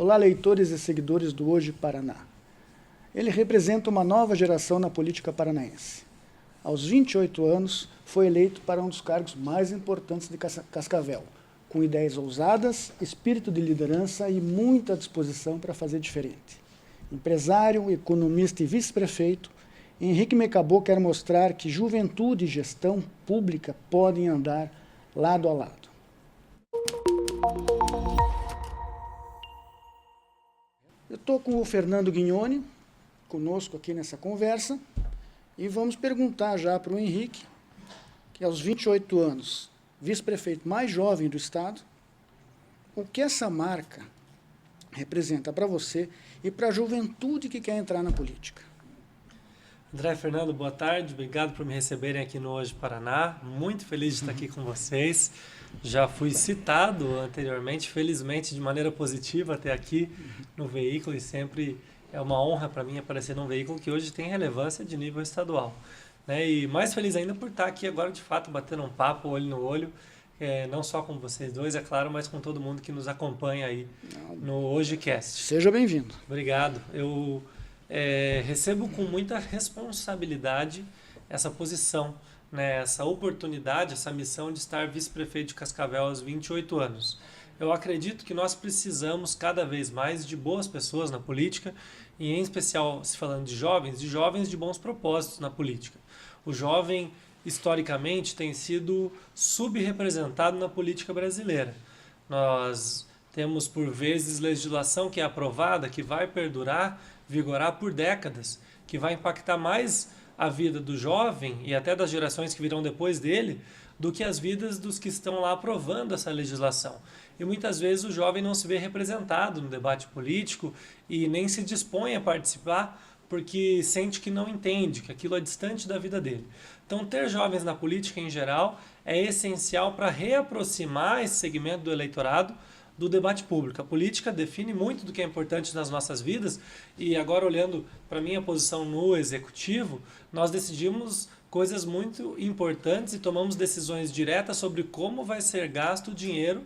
Olá, leitores e seguidores do Hoje Paraná. Ele representa uma nova geração na política paranaense. Aos 28 anos, foi eleito para um dos cargos mais importantes de Cascavel, com ideias ousadas, espírito de liderança e muita disposição para fazer diferente. Empresário, economista e vice-prefeito, Henrique Mecabô quer mostrar que juventude e gestão pública podem andar lado a lado. Eu estou com o Fernando Guignoni, conosco aqui nessa conversa, e vamos perguntar já para o Henrique, que aos 28 anos, vice-prefeito mais jovem do Estado, o que essa marca representa para você e para a juventude que quer entrar na política. André, Fernando, boa tarde. Obrigado por me receberem aqui no Hoje Paraná. Muito feliz de estar aqui com vocês. Já fui citado anteriormente, felizmente de maneira positiva até aqui no veículo, e sempre é uma honra para mim aparecer num veículo que hoje tem relevância de nível estadual, né? E mais feliz ainda por estar aqui agora de fato batendo um papo olho no olho, não só com vocês dois, é claro, mas com todo mundo que nos acompanha aí no HojeCast. Seja bem-vindo. Obrigado. Eu recebo com muita responsabilidade essa posição, né, essa oportunidade, essa missão de estar vice-prefeito de Cascavel aos 28 anos. Eu acredito que nós precisamos cada vez mais de boas pessoas na política, e em especial, se falando de jovens de bons propósitos na política. O jovem, historicamente, tem sido subrepresentado na política brasileira. Nós temos, por vezes, legislação que é aprovada, que vai perdurar, vigorar por décadas, que vai impactar mais a vida do jovem e até das gerações que virão depois dele, do que as vidas dos que estão lá aprovando essa legislação. E muitas vezes o jovem não se vê representado no debate político e nem se dispõe a participar porque sente que não entende, que aquilo é distante da vida dele. Então, ter jovens na política em geral é essencial para reaproximar esse segmento do eleitorado do debate público. A política define muito do que é importante nas nossas vidas, e agora, olhando para a minha posição no executivo, nós decidimos coisas muito importantes e tomamos decisões diretas sobre como vai ser gasto o dinheiro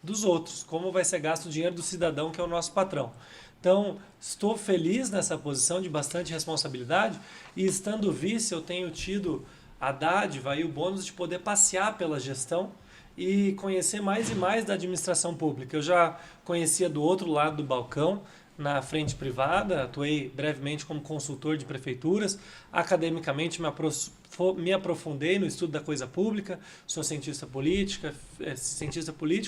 dos outros, como vai ser gasto o dinheiro do cidadão, que é o nosso patrão. Então, estou feliz nessa posição de bastante responsabilidade, e estando vice, eu tenho tido a dádiva e o bônus de poder passear pela gestão e conhecer mais e mais da administração pública. Eu já conhecia do outro lado do balcão, na frente privada, atuei brevemente como consultor de prefeituras, academicamente me aprofundei no estudo da coisa pública, sou cientista político,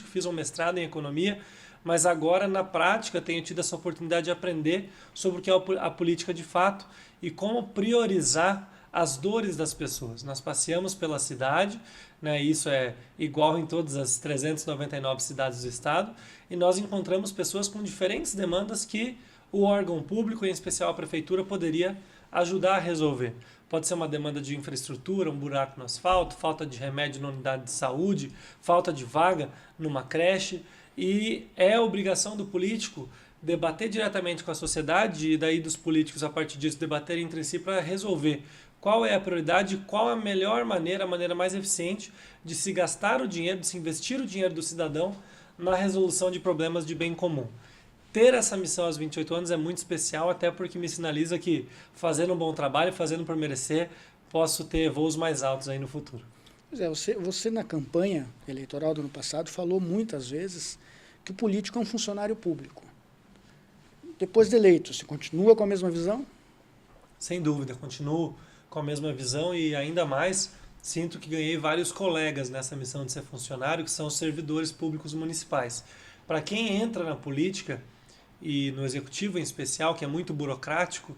fiz um mestrado em economia, mas agora na prática tenho tido essa oportunidade de aprender sobre o que é a política de fato e como priorizar as dores das pessoas. Nós passeamos pela cidade, né, isso é igual em todas as 399 cidades do estado, e nós encontramos pessoas com diferentes demandas que o órgão público, em especial a prefeitura, poderia ajudar a resolver. Pode ser uma demanda de infraestrutura, um buraco no asfalto, falta de remédio na unidade de saúde, falta de vaga numa creche, e é obrigação do político debater diretamente com a sociedade e daí dos políticos, a partir disso, debater entre si para resolver qual é a prioridade, qual é a melhor maneira, a maneira mais eficiente de se gastar o dinheiro, de se investir o dinheiro do cidadão na resolução de problemas de bem comum. Ter essa missão aos 28 anos é muito especial, até porque me sinaliza que, fazendo um bom trabalho, fazendo por merecer, posso ter voos mais altos aí no futuro. Pois é, você na campanha eleitoral do ano passado falou muitas vezes que o político é um funcionário público. Depois de eleito, você continua com a mesma visão? Sem dúvida, continuo com a mesma visão, e ainda mais sinto que ganhei vários colegas nessa missão de ser funcionário, que são os servidores públicos municipais. Para quem entra na política, e no executivo em especial, que é muito burocrático,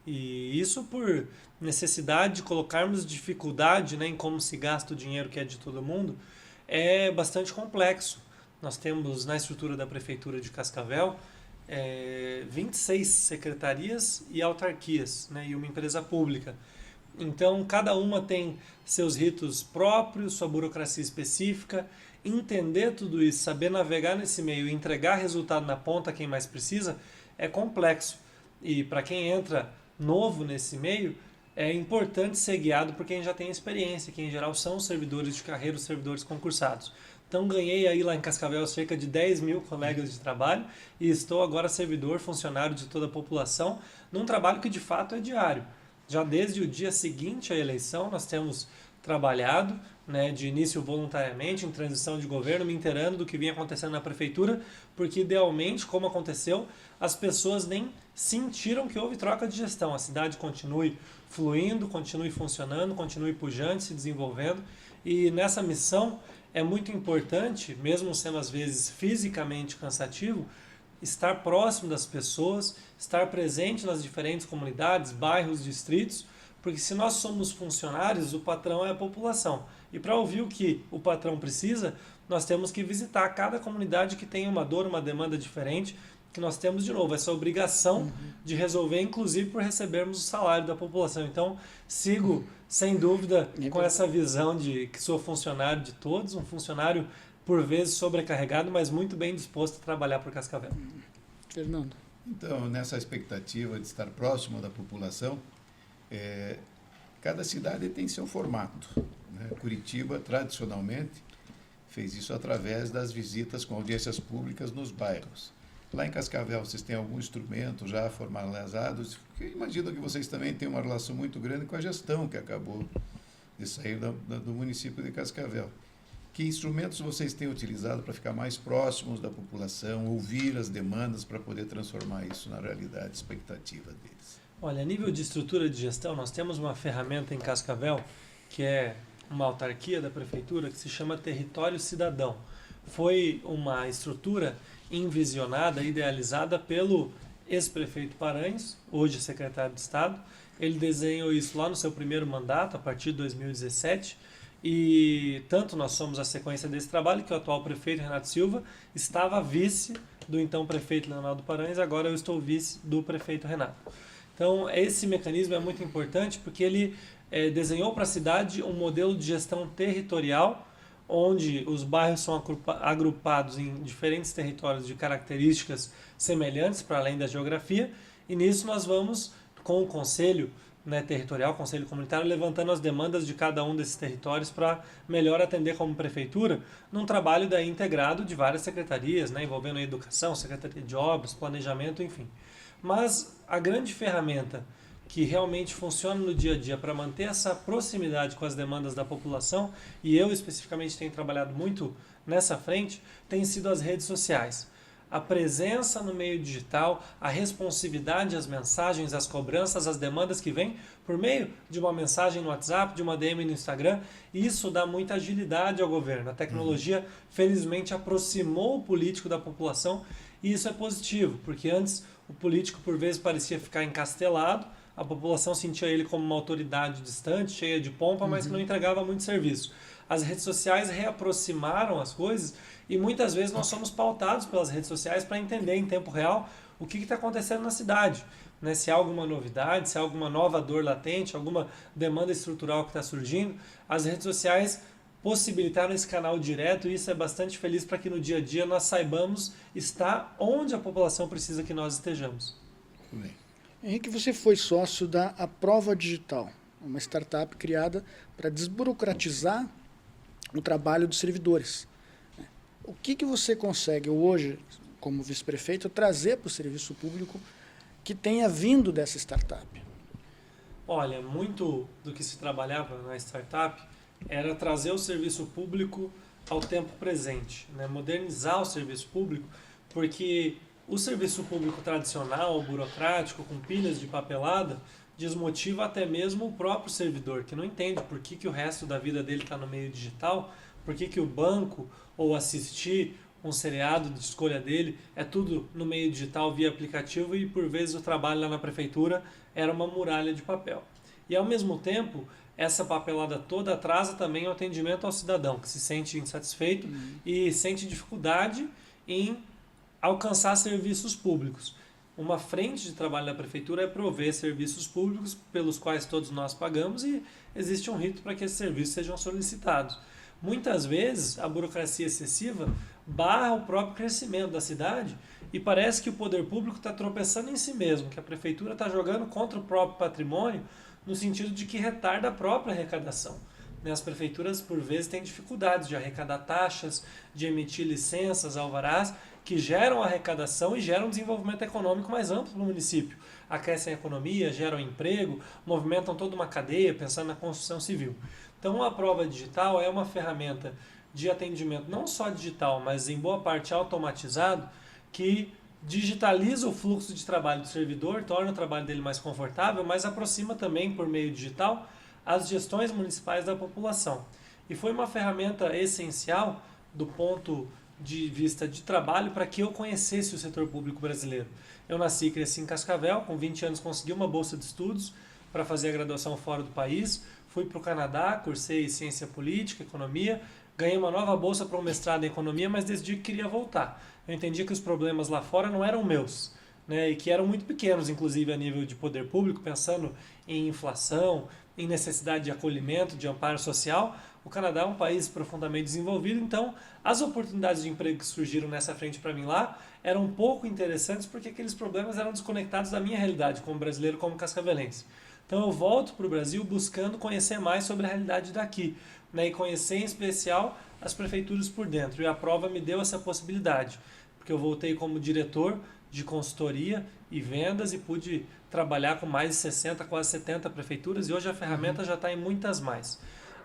e isso por necessidade de colocarmos dificuldade, né, em como se gasta o dinheiro que é de todo mundo, é bastante complexo. Nós temos na estrutura da Prefeitura de Cascavel 26 secretarias e autarquias, né, e uma empresa pública. Então, cada uma tem seus ritos próprios, sua burocracia específica. Entender tudo isso, saber navegar nesse meio e entregar resultado na ponta a quem mais precisa, é complexo. E para quem entra novo nesse meio, é importante ser guiado por quem já tem experiência, que em geral são os servidores de carreira, os servidores concursados. Então ganhei aí lá em Cascavel cerca de 10 mil colegas de trabalho e estou agora servidor, funcionário de toda a população, num trabalho que de fato é diário. Já desde o dia seguinte à eleição nós temos trabalhado, né, de início voluntariamente, em transição de governo, me inteirando do que vinha acontecendo na prefeitura, porque idealmente, como aconteceu, as pessoas nem sentiram que houve troca de gestão. A cidade continue fluindo, continue funcionando, continue pujante, se desenvolvendo. E nessa missão é muito importante, mesmo sendo às vezes fisicamente cansativo, estar próximo das pessoas, estar presente nas diferentes comunidades, bairros, distritos, porque se nós somos funcionários, o patrão é a população. E para ouvir o que o patrão precisa, nós temos que visitar cada comunidade que tem uma dor, uma demanda diferente, que nós temos, de novo, essa obrigação de resolver, inclusive por recebermos o salário da população. Então, sigo, sem dúvida, com essa visão de que sou funcionário de todos, um funcionário, por vezes, sobrecarregado, mas muito bem disposto a trabalhar por Cascavel. Fernando. Então, nessa expectativa de estar próximo da população, cada cidade tem seu formato, né? Curitiba, tradicionalmente, fez isso através das visitas com audiências públicas nos bairros. Lá em Cascavel, vocês têm algum instrumento já formalizado? Eu imagino que vocês também têm uma relação muito grande com a gestão que acabou de sair do município de Cascavel. Que instrumentos vocês têm utilizado para ficar mais próximos da população, ouvir as demandas para poder transformar isso na realidade, expectativa deles? Olha, a nível de estrutura de gestão, nós temos uma ferramenta em Cascavel, que é uma autarquia da prefeitura, que se chama Território Cidadão. Foi uma estrutura envisionada, idealizada pelo ex-prefeito Paranhos, hoje secretário de Estado. Ele desenhou isso lá no seu primeiro mandato, a partir de 2017, e tanto nós somos a sequência desse trabalho que o atual prefeito Renato Silva estava vice do então prefeito Leonardo Paranhos, agora eu estou vice do prefeito Renato. Então, esse mecanismo é muito importante porque ele desenhou para a cidade um modelo de gestão territorial, onde os bairros são agrupados em diferentes territórios de características semelhantes para além da geografia, e nisso nós vamos, com o conselho, né, territorial, conselho comunitário, levantando as demandas de cada um desses territórios para melhor atender como prefeitura, num trabalho daí integrado de várias secretarias, né, envolvendo a educação, secretaria de obras, planejamento, enfim. Mas a grande ferramenta que realmente funciona no dia a dia para manter essa proximidade com as demandas da população, e eu especificamente tenho trabalhado muito nessa frente, tem sido as redes sociais. A presença no meio digital, a responsividade às mensagens, às cobranças, às demandas que vêm por meio de uma mensagem no WhatsApp, de uma DM no Instagram, isso dá muita agilidade ao governo. A tecnologia, felizmente, aproximou o político da população, e isso é positivo, porque antes o político, por vezes, parecia ficar encastelado, a população sentia ele como uma autoridade distante, cheia de pompa, mas que não entregava muito serviço. As redes sociais reaproximaram as coisas e muitas vezes nós somos pautados pelas redes sociais para entender em tempo real o que está acontecendo na cidade. Né? Se há alguma novidade, se há alguma nova dor latente, alguma demanda estrutural que está surgindo, as redes sociais possibilitaram esse canal direto, e isso é bastante feliz para que no dia a dia nós saibamos estar onde a população precisa que nós estejamos. Muito bem. Henrique, você foi sócio da Aprova Digital, uma startup criada para desburocratizar o trabalho dos servidores. O que você consegue hoje, como vice-prefeito, trazer para o serviço público que tenha vindo dessa startup? Olha, muito do que se trabalhava na startup era trazer o serviço público ao tempo presente, né? Modernizar o serviço público, porque o serviço público tradicional, burocrático, com pilhas de papelada, desmotiva até mesmo o próprio servidor, que não entende por que o resto da vida dele está no meio digital, por que o banco ou assistir um seriado de escolha dele é tudo no meio digital via aplicativo, e por vezes o trabalho lá na prefeitura era uma muralha de papel. E ao mesmo tempo, essa papelada toda atrasa também o atendimento ao cidadão, que se sente insatisfeito e sente dificuldade em alcançar serviços públicos. Uma frente de trabalho da prefeitura é prover serviços públicos pelos quais todos nós pagamos, e existe um rito para que esses serviços sejam solicitados. Muitas vezes a burocracia excessiva barra o próprio crescimento da cidade, e parece que o poder público está tropeçando em si mesmo, que a prefeitura está jogando contra o próprio patrimônio, no sentido de que retarda a própria arrecadação. né, as prefeituras, por vezes, têm dificuldades de arrecadar taxas, de emitir licenças, alvarás, que geram arrecadação e geram desenvolvimento econômico mais amplo no município. Aquecem a economia, geram emprego, movimentam toda uma cadeia, pensando na construção civil. Então, a prova digital é uma ferramenta de atendimento não só digital, mas em boa parte automatizado, que digitaliza o fluxo de trabalho do servidor, torna o trabalho dele mais confortável, mas aproxima também, por meio digital, as gestões municipais da população. E foi uma ferramenta essencial do ponto de vista de trabalho para que eu conhecesse o setor público brasileiro. Eu nasci e cresci em Cascavel, com 20 anos consegui uma bolsa de estudos para fazer a graduação fora do país, fui para o Canadá, cursei ciência política, economia, ganhei uma nova bolsa para um mestrado em economia, mas decidi que queria voltar. Eu entendi que os problemas lá fora não eram meus, né, e que eram muito pequenos, inclusive a nível de poder público, pensando em inflação, em necessidade de acolhimento, de amparo social. O Canadá é um país profundamente desenvolvido, então as oportunidades de emprego que surgiram nessa frente para mim lá eram um pouco interessantes porque aqueles problemas eram desconectados da minha realidade como brasileiro, como cascavelense. Então eu volto para o Brasil buscando conhecer mais sobre a realidade daqui, né, e conhecer em especial as prefeituras por dentro. E a prova me deu essa possibilidade, porque eu voltei como diretor de consultoria e vendas e pude trabalhar com mais de 60, quase 70 prefeituras, e hoje a ferramenta já está em muitas mais.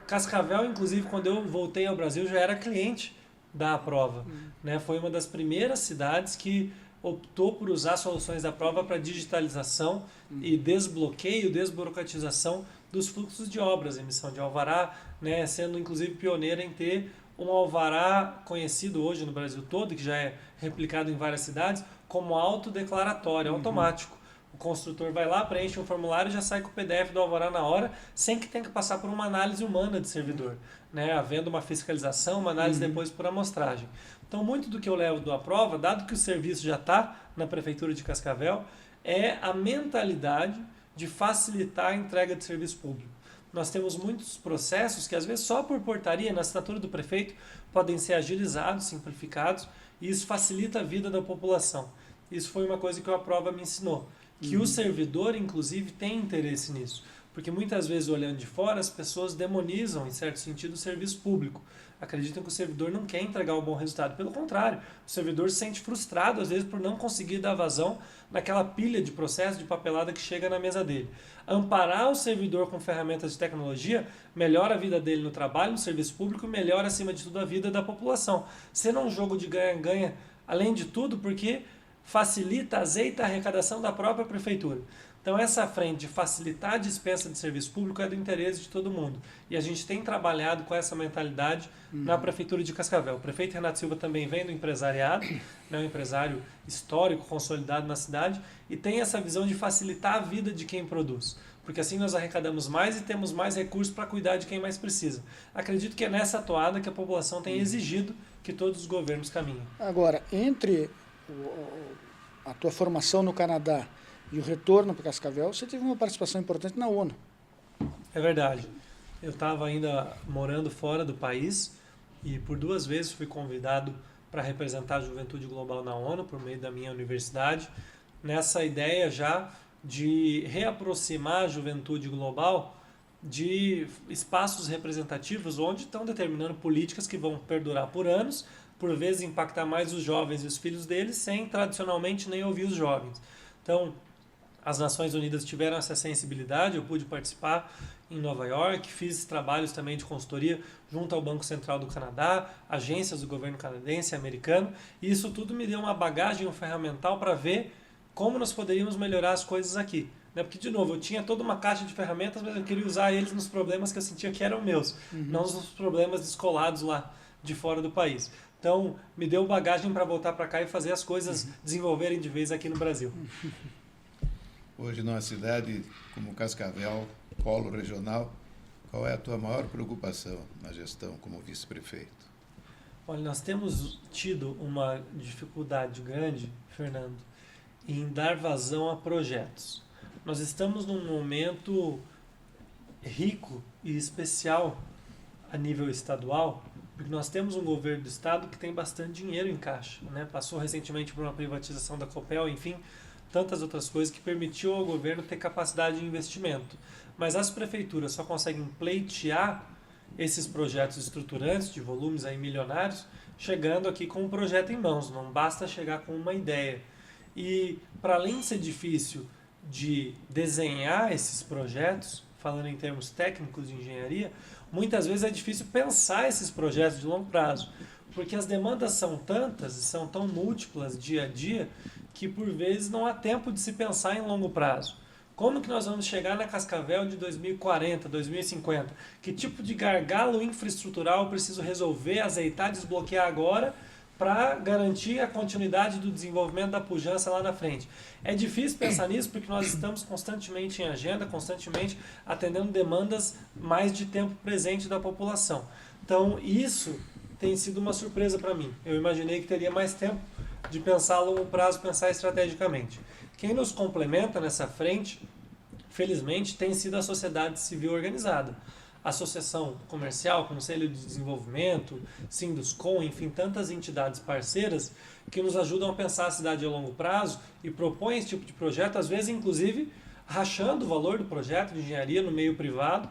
Cascavel, inclusive, quando eu voltei ao Brasil, já era cliente da prova, né? Foi uma das primeiras cidades que optou por usar soluções da prova para digitalização e desbloqueio, desburocratização dos fluxos de obras, emissão de alvará, né? Sendo inclusive pioneira em ter um alvará conhecido hoje no Brasil todo, que já é replicado em várias cidades, como autodeclaratório, automático. O construtor vai lá, preenche um formulário e já sai com o PDF do alvará na hora, sem que tenha que passar por uma análise humana de servidor, né? Havendo uma fiscalização, uma análise depois por amostragem. Então, muito do que eu levo da prova, dado que o serviço já está na Prefeitura de Cascavel, é a mentalidade de facilitar a entrega de serviço público. Nós temos muitos processos que, às vezes, só por portaria, na assinatura do prefeito, podem ser agilizados, simplificados, e isso facilita a vida da população. Isso foi uma coisa que a prova me ensinou, que o servidor, inclusive, tem interesse nisso. Porque muitas vezes, olhando de fora, as pessoas demonizam, em certo sentido, o serviço público. Acreditam que o servidor não quer entregar um bom resultado. Pelo contrário, o servidor se sente frustrado, às vezes, por não conseguir dar vazão naquela pilha de processo, de papelada que chega na mesa dele. Amparar o servidor com ferramentas de tecnologia melhora a vida dele no trabalho, no serviço público, e melhora, acima de tudo, a vida da população. Sendo um jogo de ganha-ganha, além de tudo, porque facilita, azeita a arrecadação da própria prefeitura. Então, essa frente de facilitar a dispensa de serviço público é do interesse de todo mundo. E a gente tem trabalhado com essa mentalidade na Prefeitura de Cascavel. O prefeito Renato Silva também vem do empresariado, né, um empresário histórico, consolidado na cidade, e tem essa visão de facilitar a vida de quem produz. Porque assim nós arrecadamos mais e temos mais recursos para cuidar de quem mais precisa. Acredito que é nessa toada que a população tem exigido que todos os governos caminhem. Agora, entre a tua formação no Canadá e o retorno para Cascavel, você teve uma participação importante na ONU. É verdade. Eu estava ainda morando fora do país e por 2 vezes fui convidado para representar a Juventude Global na ONU por meio da minha universidade, nessa ideia já de reaproximar a juventude global de espaços representativos onde estão determinando políticas que vão perdurar por anos, por vezes impactar mais os jovens e os filhos deles, sem tradicionalmente nem ouvir os jovens. Então, as Nações Unidas tiveram essa sensibilidade, eu pude participar em Nova York, fiz trabalhos também de consultoria junto ao Banco Central do Canadá, agências do governo canadense e americano, e isso tudo me deu uma bagagem, um ferramental para ver como nós poderíamos melhorar as coisas aqui. Porque, de novo, eu tinha toda uma caixa de ferramentas, mas eu queria usar eles nos problemas que eu sentia que eram meus, não nos problemas descolados lá de fora do país. Então, me deu bagagem para voltar para cá e fazer as coisas desenvolverem de vez aqui no Brasil. Hoje, numa cidade como Cascavel, polo regional, qual é a tua maior preocupação na gestão como vice-prefeito? Olha, nós temos tido uma dificuldade grande, Fernando, em dar vazão a projetos. Nós estamos num momento rico e especial a nível estadual, porque nós temos um governo do estado que tem bastante dinheiro em caixa, né? Passou recentemente por uma privatização da Copel, enfim, tantas outras coisas que permitiu ao governo ter capacidade de investimento. Mas as prefeituras só conseguem pleitear esses projetos estruturantes de volumes aí milionários, chegando aqui com um projeto em mãos, não basta chegar com uma ideia. E para além de ser difícil de desenhar esses projetos, falando em termos técnicos de engenharia, muitas vezes é difícil pensar esses projetos de longo prazo, porque as demandas são tantas e são tão múltiplas dia a dia que por vezes não há tempo de se pensar em longo prazo. Como que nós vamos chegar na Cascavel de 2040, 2050? Que tipo de gargalo infraestrutural eu preciso resolver, azeitar, desbloquear agora para garantir a continuidade do desenvolvimento da pujança lá na frente? É difícil pensar nisso porque nós estamos constantemente em agenda, constantemente atendendo demandas mais de tempo presente da população. Então, isso tem sido uma surpresa para mim. Eu imaginei que teria mais tempo de pensar a longo prazo, pensar estrategicamente. Quem nos complementa nessa frente, felizmente, tem sido a sociedade civil organizada. Associação comercial, Conselho de Desenvolvimento, Sinduscom, enfim, tantas entidades parceiras que nos ajudam a pensar a cidade a longo prazo e propõem esse tipo de projeto, às vezes, inclusive, rachando o valor do projeto de engenharia no meio privado,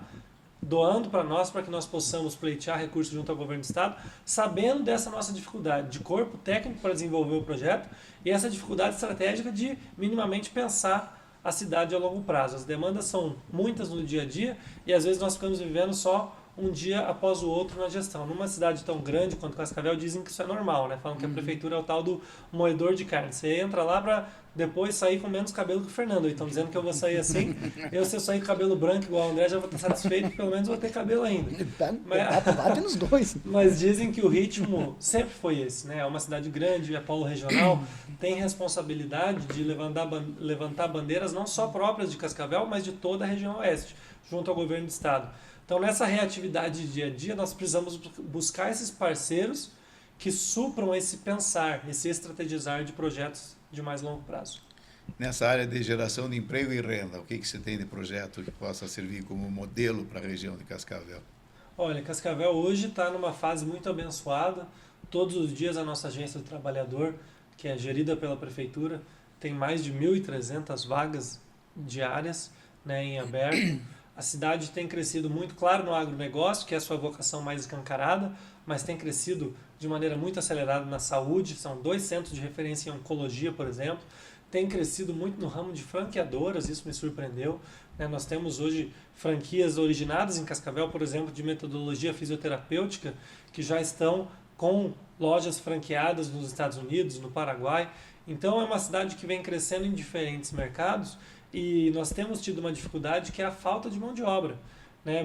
doando para nós, para que nós possamos pleitear recursos junto ao governo do estado, sabendo dessa nossa dificuldade de corpo técnico para desenvolver o projeto e essa dificuldade estratégica de minimamente pensar a cidade a longo prazo. As demandas são muitas no dia a dia e às vezes nós ficamos vivendo só um dia após o outro na gestão. Numa cidade tão grande quanto Cascavel dizem que isso é normal, né? Falam que a prefeitura é o tal do moedor de carne. Você entra lá para depois sair com menos cabelo que o Fernando. Então dizendo que eu vou sair assim, se eu sair com cabelo branco igual o André, já vou estar satisfeito, pelo menos vou ter cabelo ainda. Bate nos dois. Mas dizem que o ritmo sempre foi esse, né? É uma cidade grande, é polo regional, tem responsabilidade de levantar bandeiras não só próprias de Cascavel, mas de toda a região oeste, junto ao governo do estado. Então, nessa reatividade de dia a dia, nós precisamos buscar esses parceiros que supram esse pensar, esse estrategizar de projetos de mais longo prazo. Nessa área de geração de emprego e renda, o que você tem de projeto que possa servir como modelo para a região de Cascavel? Olha, Cascavel hoje está numa fase muito abençoada. Todos os dias a nossa agência do trabalhador, que é gerida pela prefeitura, tem mais de 1.300 vagas diárias, né, em aberto. A cidade tem crescido muito, claro, no agronegócio, que é a sua vocação mais escancarada, mas tem crescido de maneira muito acelerada na saúde. São 2 centros de referência em oncologia, por exemplo. Tem crescido muito no ramo de franqueadoras, isso me surpreendeu. Nós temos hoje franquias originadas em Cascavel, por exemplo, de metodologia fisioterapêutica, que já estão com lojas franqueadas nos Estados Unidos, no Paraguai. Então é uma cidade que vem crescendo em diferentes mercados e nós temos tido uma dificuldade que é a falta de mão de obra.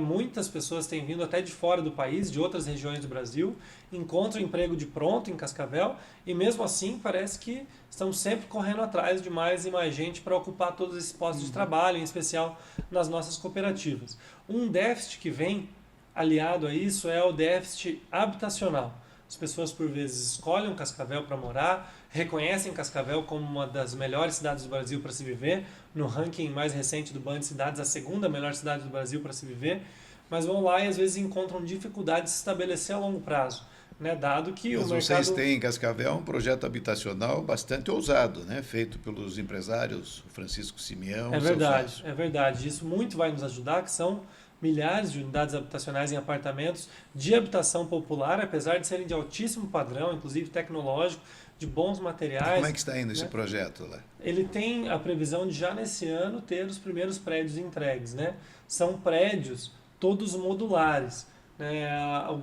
Muitas pessoas têm vindo até de fora do país, de outras regiões do Brasil, encontram emprego de pronto em Cascavel e mesmo assim parece que estamos sempre correndo atrás de mais e mais gente para ocupar todos esses postos de trabalho, em especial nas nossas cooperativas. Um déficit que vem aliado a isso é o déficit habitacional. As pessoas por vezes escolhem Cascavel para morar, reconhecem Cascavel como uma das melhores cidades do Brasil para se viver, no ranking mais recente do Banco de Cidades, a segunda melhor cidade do Brasil para se viver, mas vão lá e às vezes encontram dificuldade de se estabelecer a longo prazo, dado que mas o mercado... vocês têm em Cascavel um projeto habitacional bastante ousado, feito pelos empresários Francisco Simeão. É verdade. Isso muito vai nos ajudar, que são milhares de unidades habitacionais em apartamentos de habitação popular, apesar de serem de altíssimo padrão, inclusive tecnológico, de bons materiais. Como é que está indo esse projeto lá? Ele tem a previsão de já nesse ano ter os primeiros prédios entregues. São prédios todos modulares.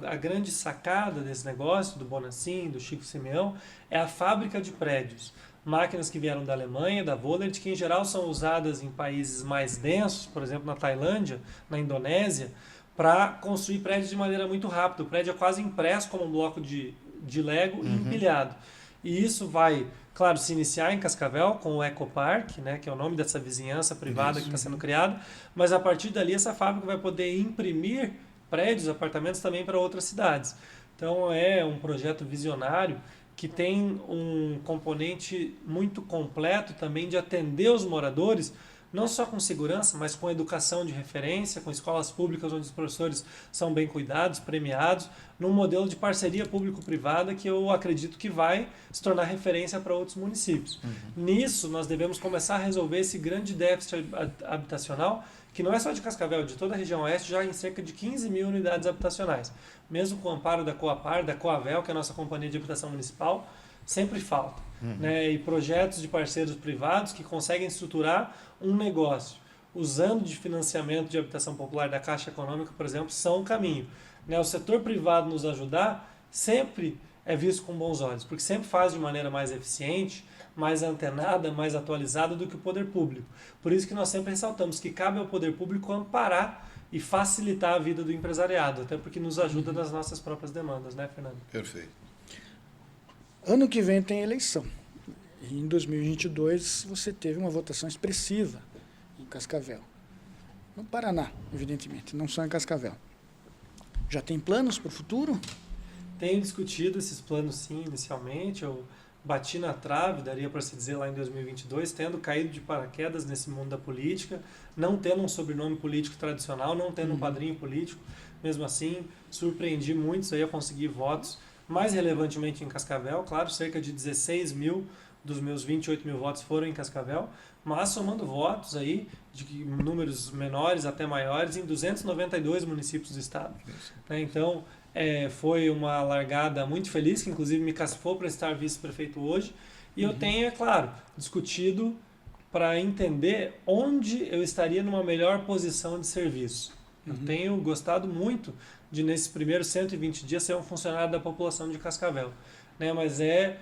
A grande sacada desse negócio, do Bonacin, do Chico Simeão, é a fábrica de prédios. Máquinas que vieram da Alemanha, da Vollert, que em geral são usadas em países mais densos, por exemplo na Tailândia, na Indonésia, para construir prédios de maneira muito rápida. O prédio é quase impresso como um bloco de Lego e empilhado. E isso vai, claro, se iniciar em Cascavel com o Ecopark, que é o nome dessa vizinhança privada que está sendo criada, mas a partir dali essa fábrica vai poder imprimir prédios, apartamentos também para outras cidades. Então é um projeto visionário que tem um componente muito completo também de atender os moradores, não só com segurança, mas com educação de referência, com escolas públicas onde os professores são bem cuidados, premiados, num modelo de parceria público-privada que eu acredito que vai se tornar referência para outros municípios. Nisso, nós devemos começar a resolver esse grande déficit habitacional que não é só de Cascavel, de toda a região oeste, já em cerca de 15 mil unidades habitacionais. Mesmo com o amparo da Coapar, da Coavel, que é a nossa companhia de habitação municipal, sempre falta. Né? E projetos de parceiros privados que conseguem estruturar um negócio usando de financiamento de habitação popular da Caixa Econômica, por exemplo, são o caminho. Né? O setor privado nos ajudar sempre é visto com bons olhos, porque sempre faz de maneira mais eficiente, mais antenada, mais atualizada do que o poder público. Por isso que nós sempre ressaltamos que cabe ao poder público amparar e facilitar a vida do empresariado, até porque nos ajuda nas nossas próprias demandas, né, Fernando? Perfeito. Ano que vem tem eleição. E em 2022 você teve uma votação expressiva em Cascavel. No Paraná, evidentemente, não só em Cascavel. Já tem planos para o futuro? Tenho discutido esses planos sim, inicialmente. Eu bati na trave, daria para se dizer lá em 2022, tendo caído de paraquedas nesse mundo da política, não tendo um sobrenome político tradicional, não tendo um padrinho político. Mesmo assim, surpreendi muitos aí a conseguir votos, mais relevantemente em Cascavel. Claro, cerca de 16 mil dos meus 28 mil votos foram em Cascavel, mas somando votos aí de números menores até maiores em 292 municípios do estado. Então, foi uma largada muito feliz, que inclusive me classificou para estar vice-prefeito hoje, e eu tenho, é claro, discutido para entender onde eu estaria numa melhor posição de serviço. Eu tenho gostado muito de, nesses primeiros 120 dias, ser um funcionário da população de Cascavel, né? Mas é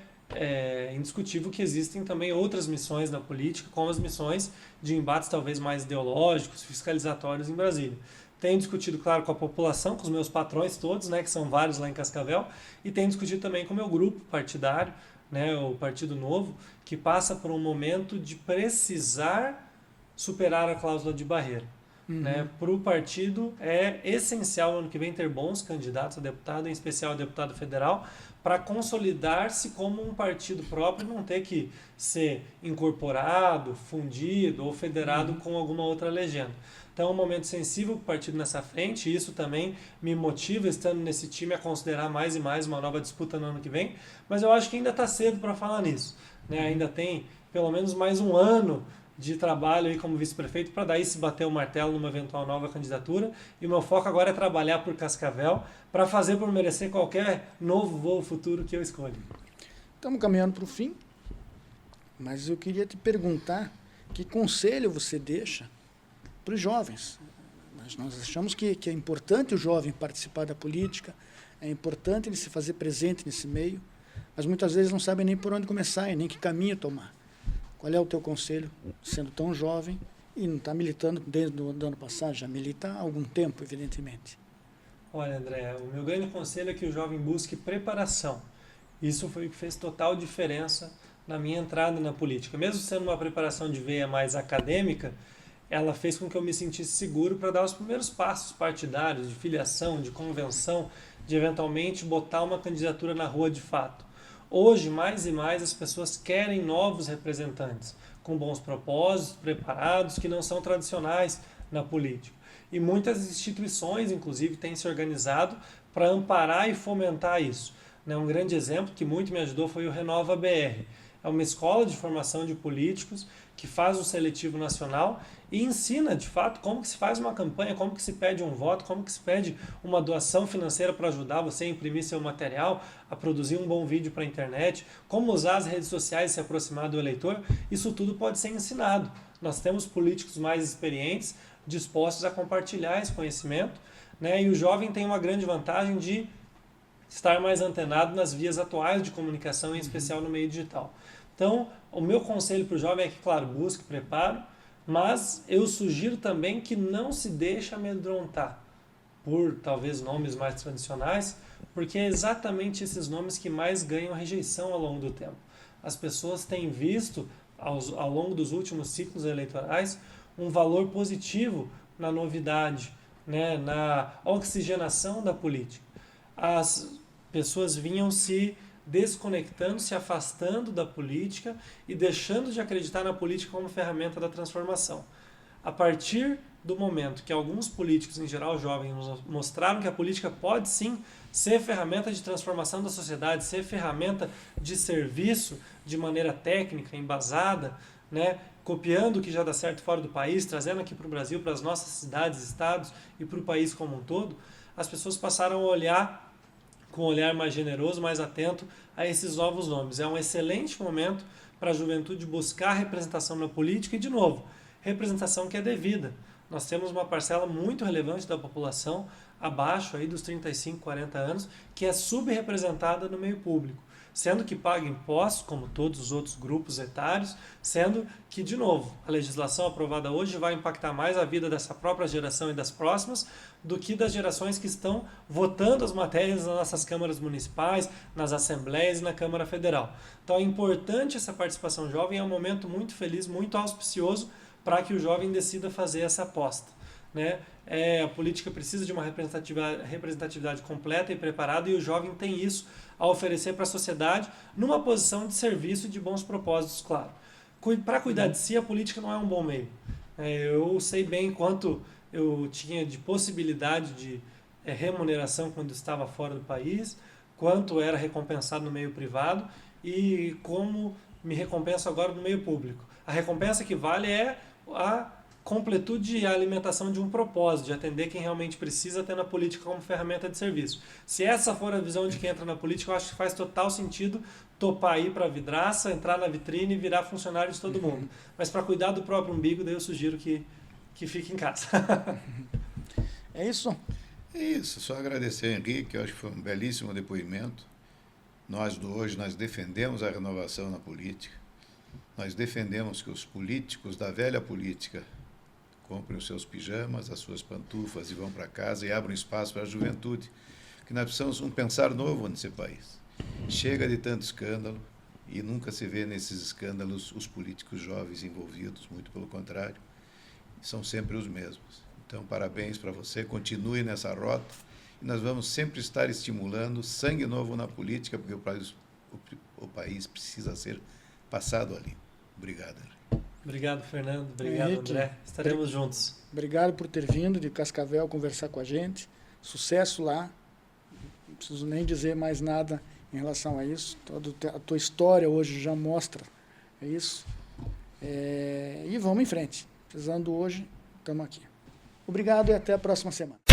indiscutível que existem também outras missões na política, como as missões de embates talvez mais ideológicos, fiscalizatórios em Brasília. Tenho discutido, claro, com a população, com os meus patrões todos, né, que são vários lá em Cascavel, e tenho discutido também com o meu grupo partidário, né, o Partido Novo, que passa por um momento de precisar superar a cláusula de barreira. Né? Para o partido é essencial no ano que vem ter bons candidatos a deputado, em especial a deputado federal, para consolidar-se como um partido próprio e não ter que ser incorporado, fundido ou federado com alguma outra legenda. Então é um momento sensível para o partido nessa frente, e isso também me motiva, estando nesse time, a considerar mais e mais uma nova disputa no ano que vem, mas eu acho que ainda está cedo para falar nisso. Né? Ainda tem pelo menos mais um ano de trabalho aí como vice-prefeito para daí se bater o martelo numa eventual nova candidatura, e o meu foco agora é trabalhar por Cascavel para fazer por merecer qualquer novo voo futuro que eu escolha. Estamos caminhando para o fim, mas eu queria te perguntar que conselho você deixa para os jovens. Nós achamos que é importante o jovem participar da política, é importante ele se fazer presente nesse meio, mas muitas vezes não sabem nem por onde começar e nem que caminho tomar. Qual é o teu conselho, sendo tão jovem e não está militando desde o ano passado, já milita há algum tempo, evidentemente? Olha, André, o meu grande conselho é que o jovem busque preparação. Isso foi o que fez total diferença na minha entrada na política. Mesmo sendo uma preparação de veia mais acadêmica, ela fez com que eu me sentisse seguro para dar os primeiros passos partidários, de filiação, de convenção, de eventualmente botar uma candidatura na rua de fato. Hoje, mais e mais, as pessoas querem novos representantes, com bons propósitos, preparados, que não são tradicionais na política. E muitas instituições, inclusive, têm se organizado para amparar e fomentar isso. Um grande exemplo que muito me ajudou foi o Renova BR. É uma escola de formação de políticos que faz um seletivo nacional e ensina, de fato, como que se faz uma campanha, como que se pede um voto, como que se pede uma doação financeira para ajudar você a imprimir seu material, a produzir um bom vídeo para a internet, como usar as redes sociais e se aproximar do eleitor. Isso tudo pode ser ensinado. Nós temos políticos mais experientes dispostos a compartilhar esse conhecimento, né? E o jovem tem uma grande vantagem de estar mais antenado nas vias atuais de comunicação, em especial no meio digital. Então, o meu conselho para o jovem é que, claro, busque preparo, mas eu sugiro também que não se deixe amedrontar por, talvez, nomes mais tradicionais, porque é exatamente esses nomes que mais ganham rejeição ao longo do tempo. As pessoas têm visto, ao longo dos últimos ciclos eleitorais, um valor positivo na novidade, né, na oxigenação da política. As pessoas vinham se desconectando, se afastando da política e deixando de acreditar na política como ferramenta da transformação. A partir do momento que alguns políticos, em geral jovens, mostraram que a política pode sim ser ferramenta de transformação da sociedade, ser ferramenta de serviço de maneira técnica, embasada, né, copiando o que já dá certo fora do país, trazendo aqui para o Brasil, para as nossas cidades, estados e para o país como um todo, as pessoas passaram a olhar com um olhar mais generoso, mais atento a esses novos nomes. É um excelente momento para a juventude buscar representação na política e, de novo, representação que é devida. Nós temos uma parcela muito relevante da população, abaixo aí dos 35, 40 anos, que é subrepresentada no meio público, sendo que paga impostos, como todos os outros grupos etários, sendo que, de novo, a legislação aprovada hoje vai impactar mais a vida dessa própria geração e das próximas do que das gerações que estão votando as matérias nas nossas câmaras municipais, nas assembleias e na Câmara Federal. Então é importante essa participação jovem, é um momento muito feliz, muito auspicioso para que o jovem decida fazer essa aposta, né? A política precisa de uma representatividade completa e preparada, e o jovem tem isso a oferecer para a sociedade numa posição de serviço e de bons propósitos, claro. Para cuidar de si, a política não é um bom meio. Eu sei bem quanto eu tinha de possibilidade de remuneração quando estava fora do país, quanto era recompensado no meio privado e como me recompenso agora no meio público. A recompensa que vale é a completude e a alimentação de um propósito, de atender quem realmente precisa, tendo a política como ferramenta de serviço. Se essa for a visão de quem entra na política, eu acho que faz total sentido topar ir para a vidraça, entrar na vitrine e virar funcionário de todo mundo. Mas para cuidar do próprio umbigo, daí eu sugiro que fique em casa. É isso? É isso, só agradecer ao Henrique, eu acho que foi um belíssimo depoimento. Nós do hoje, nós defendemos a renovação na política, nós defendemos que os políticos da velha política comprem os seus pijamas, as suas pantufas e vão para casa e abram espaço para a juventude, que nós precisamos um pensar novo nesse país. Chega de tanto escândalo e nunca se vê nesses escândalos os políticos jovens envolvidos, muito pelo contrário, são sempre os mesmos. Então, parabéns para você, continue nessa rota e nós vamos sempre estar estimulando sangue novo na política, porque o país precisa ser passado ali. Obrigado, Henrique. Obrigado, Fernando. Obrigado, Henrique, André. Estaremos juntos. Obrigado por ter vindo de Cascavel conversar com a gente. Sucesso lá. Não preciso nem dizer mais nada em relação a isso. A tua história hoje já mostra isso. E vamos em frente. Precisando hoje, estamos aqui. Obrigado e até a próxima semana.